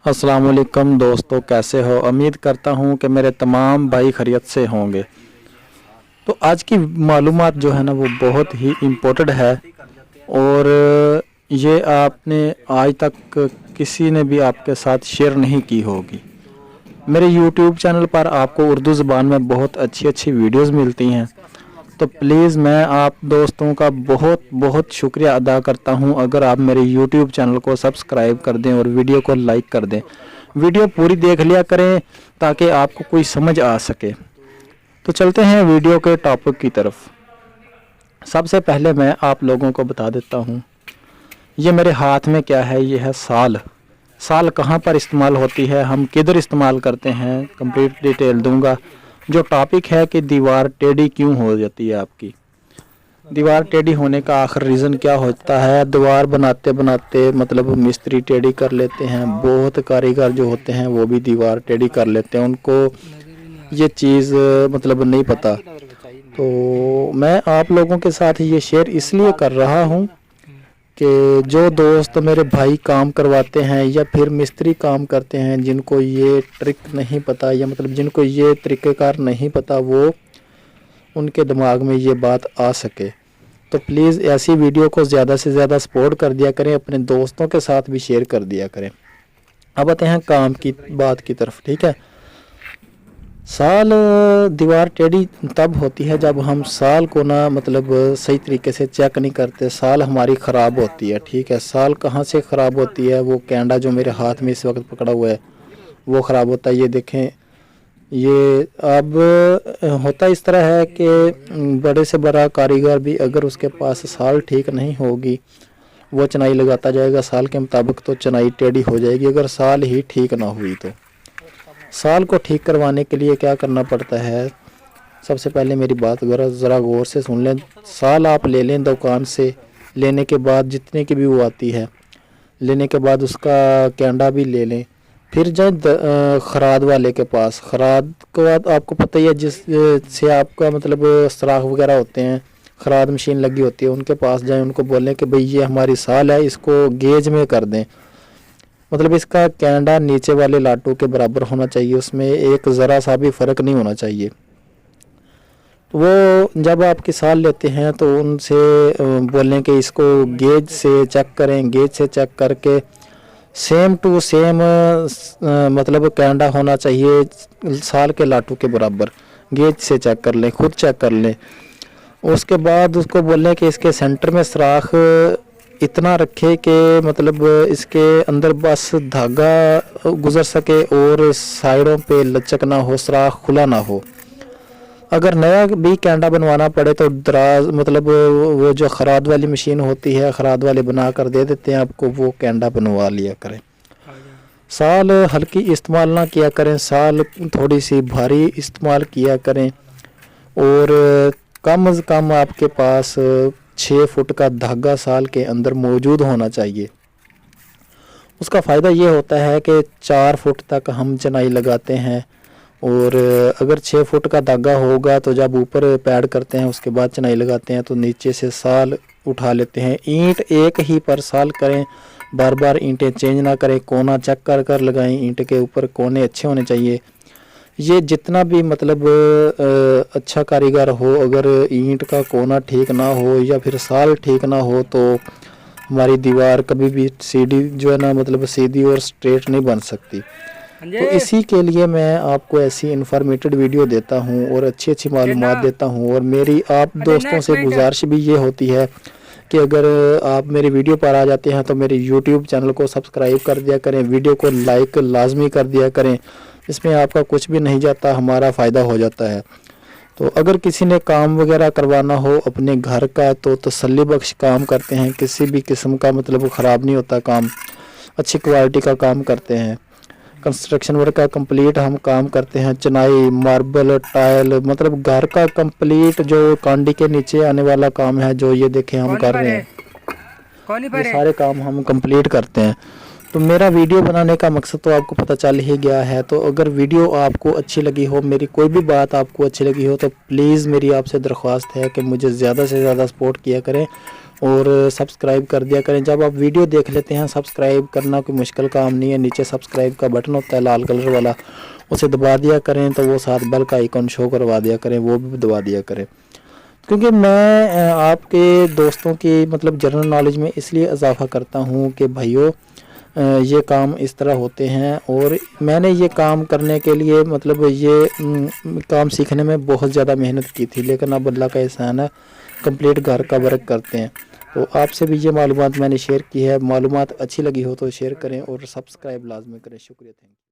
अस्सलाम वालेकुम दोस्तों, कैसे हो। उम्मीद करता हूँ कि मेरे तमाम भाई खैरियत से होंगे। तो आज की मालूमात जो है ना वो बहुत ही इम्पोर्टेंट है और ये आपने आज तक किसी ने भी आपके साथ शेयर नहीं की होगी। मेरे यूट्यूब चैनल पर आपको उर्दू ज़बान में बहुत अच्छी अच्छी वीडियोस मिलती हैं, तो प्लीज़ मैं आप दोस्तों का बहुत बहुत शुक्रिया अदा करता हूं अगर आप मेरे यूट्यूब चैनल को सब्सक्राइब कर दें और वीडियो को लाइक कर दें। वीडियो पूरी देख लिया करें ताकि आपको कोई समझ आ सके। तो चलते हैं वीडियो के टॉपिक की तरफ। सबसे पहले मैं आप लोगों को बता देता हूं, ये मेरे हाथ में क्या है। ये है साल। साल कहाँ पर इस्तेमाल होती है, हम किधर इस्तेमाल करते हैं, कंप्लीट डिटेल दूंगा। जो टॉपिक है कि दीवार टेढ़ी क्यों हो जाती है आपकी। दीवार टेढ़ी होने का आखिर रीज़न क्या होता है। दीवार बनाते बनाते मतलब मिस्त्री टेढ़ी कर लेते हैं, बहुत कारीगर जो होते हैं वो भी दीवार टेढ़ी कर लेते हैं, उनको ये चीज़ मतलब नहीं पता। तो मैं आप लोगों के साथ ये शेयर इसलिए कर रहा हूँ कि जो दोस्त मेरे भाई काम करवाते हैं या फिर मिस्त्री काम करते हैं, जिनको ये ट्रिक नहीं पता या मतलब जिनको ये तरीक़ेकार नहीं पता, वो उनके दिमाग में ये बात आ सके। तो प्लीज़ ऐसी वीडियो को ज़्यादा से ज़्यादा सपोर्ट कर दिया करें, अपने दोस्तों के साथ भी शेयर कर दिया करें। अब आते हैं काम की बात की तरफ, ठीक है। साल दीवार टेढ़ी तब होती है जब हम साल को ना मतलब सही तरीके से चेक नहीं करते, साल हमारी ख़राब होती है, ठीक है। साल कहाँ से ख़राब होती है, वो कैंडा जो मेरे हाथ में इस वक्त पकड़ा हुआ है वो ख़राब होता है। ये देखें, ये अब होता इस तरह है कि बड़े से बड़ा कारीगर भी अगर उसके पास साल ठीक नहीं होगी, वो चनाई लगाता जाएगा साल के मुताबिक, तो चनाई टेढ़ी हो जाएगी अगर साल ही ठीक ना हुई। तो साल को ठीक करवाने के लिए क्या करना पड़ता है, सबसे पहले मेरी बात ज़रा गौर से सुन लें। साल आप ले लें दुकान से, लेने के बाद जितने की भी वो आती है, लेने के बाद उसका कैंडा भी ले लें। फिर जाए खराद वाले के पास। खराद के बाद आपको पता ही है जिससे आपका मतलब सराख वगैरह होते हैं, खराद मशीन लगी होती है, उनके पास जाएं, उनको बोलें कि भाई ये हमारी साल है, इसको गेज में कर दें। मतलब इसका कैंडा नीचे वाले लाटू के बराबर होना चाहिए, उसमें एक ज़रा सा भी फ़र्क नहीं होना चाहिए। तो वो जब आपकी साल लेते हैं तो उनसे बोलें कि इसको गेज से चेक करें। गेज से चेक करके सेम टू सेम मतलब कैंडा होना चाहिए साल के लाटू के बराबर। गेज से चेक कर लें, खुद चेक कर लें। उसके बाद उसको बोलें कि इसके सेंटर में सुराख इतना रखे कि मतलब इसके अंदर बस धागा गुजर सके और साइडों पे लचक ना हो, सुराख खुला ना हो। अगर नया भी कैंडा बनवाना पड़े तो दराज मतलब वो जो खराद वाली मशीन होती है, खराद वाले बना कर दे देते हैं आपको, वो कैंडा बनवा लिया करें। साल हल्की इस्तेमाल ना किया करें, साल थोड़ी सी भारी इस्तेमाल किया करें। और कम अज़ कम आपके पास 6 फुट का धागा साल के अंदर मौजूद होना चाहिए। उसका फ़ायदा ये होता है कि 4 फुट तक हम चनाई लगाते हैं, और अगर 6 फुट का धागा होगा तो जब ऊपर पैड करते हैं उसके बाद चनाई लगाते हैं तो नीचे से साल उठा लेते हैं। ईंट एक ही पर साल करें, बार बार ईंटें चेंज ना करें, कोना चेक कर कर लगाएं। ईंट के ऊपर कोने अच्छे होने चाहिए। ये जितना भी मतलब अच्छा कारीगर हो, अगर ईंट का कोना ठीक ना हो या फिर साल ठीक ना हो तो हमारी दीवार कभी भी सीधी जो है ना मतलब सीधी और स्ट्रेट नहीं बन सकती। तो इसी के लिए मैं आपको ऐसी इन्फॉर्मेटिव वीडियो देता हूं और अच्छी अच्छी मालूमात देता हूं। और मेरी आप दोस्तों से गुजारिश भी ये होती है कि अगर आप मेरी वीडियो पर आ जाते हैं तो मेरे यूट्यूब चैनल को सब्सक्राइब कर दिया करें, वीडियो को लाइक लाजमी कर दिया करें। इसमें आपका कुछ भी नहीं जाता, हमारा फ़ायदा हो जाता है। तो अगर किसी ने काम वगैरह करवाना हो अपने घर का तो तसल्ली बख्श काम करते हैं, किसी भी किस्म का मतलब ख़राब नहीं होता काम, अच्छी क्वालिटी का काम करते हैं। कंस्ट्रक्शन वर्क का कंप्लीट हम काम करते हैं, चनाई, मार्बल, टाइल, मतलब घर का कंप्लीट जो कांडी के नीचे आने वाला काम है, जो ये देखें हम कर रहे हैं, ये सारे काम हम कंप्लीट करते हैं। तो मेरा वीडियो बनाने का मकसद तो आपको पता चल ही गया है। तो अगर वीडियो आपको अच्छी लगी हो, मेरी कोई भी बात आपको अच्छी लगी हो, तो प्लीज़ मेरी आपसे दरख्वास्त है कि मुझे ज़्यादा से ज़्यादा सपोर्ट किया करें اور سبسکرائب کر دیا کریں. جب آپ ویڈیو دیکھ لیتے ہیں سبسکرائب کرنا کوئی مشکل کام نہیں ہے. نیچے سبسکرائب کا بٹن ہوتا ہے لال کلر والا, اسے دبا دیا کریں تو وہ ساتھ بیل کا آئیکن شو کروا دیا کریں, وہ بھی دبا دیا کریں. کیونکہ میں آپ کے دوستوں کی مطلب جنرل نالج میں اس لیے اضافہ کرتا ہوں کہ بھائیو یہ کام اس طرح ہوتے ہیں, اور میں نے یہ کام کرنے کے لیے مطلب یہ کام سیکھنے میں بہت زیادہ محنت کی تھی, لیکن اب اللہ کا احسان ہے کمپلیٹ گھر کا ورک کرتے ہیں. تو آپ سے بھی یہ معلومات میں نے شیئر کی ہے. معلومات اچھی لگی ہو تو شیئر کریں اور سبسکرائب لازمی کریں. شکریہ, تھینک یو.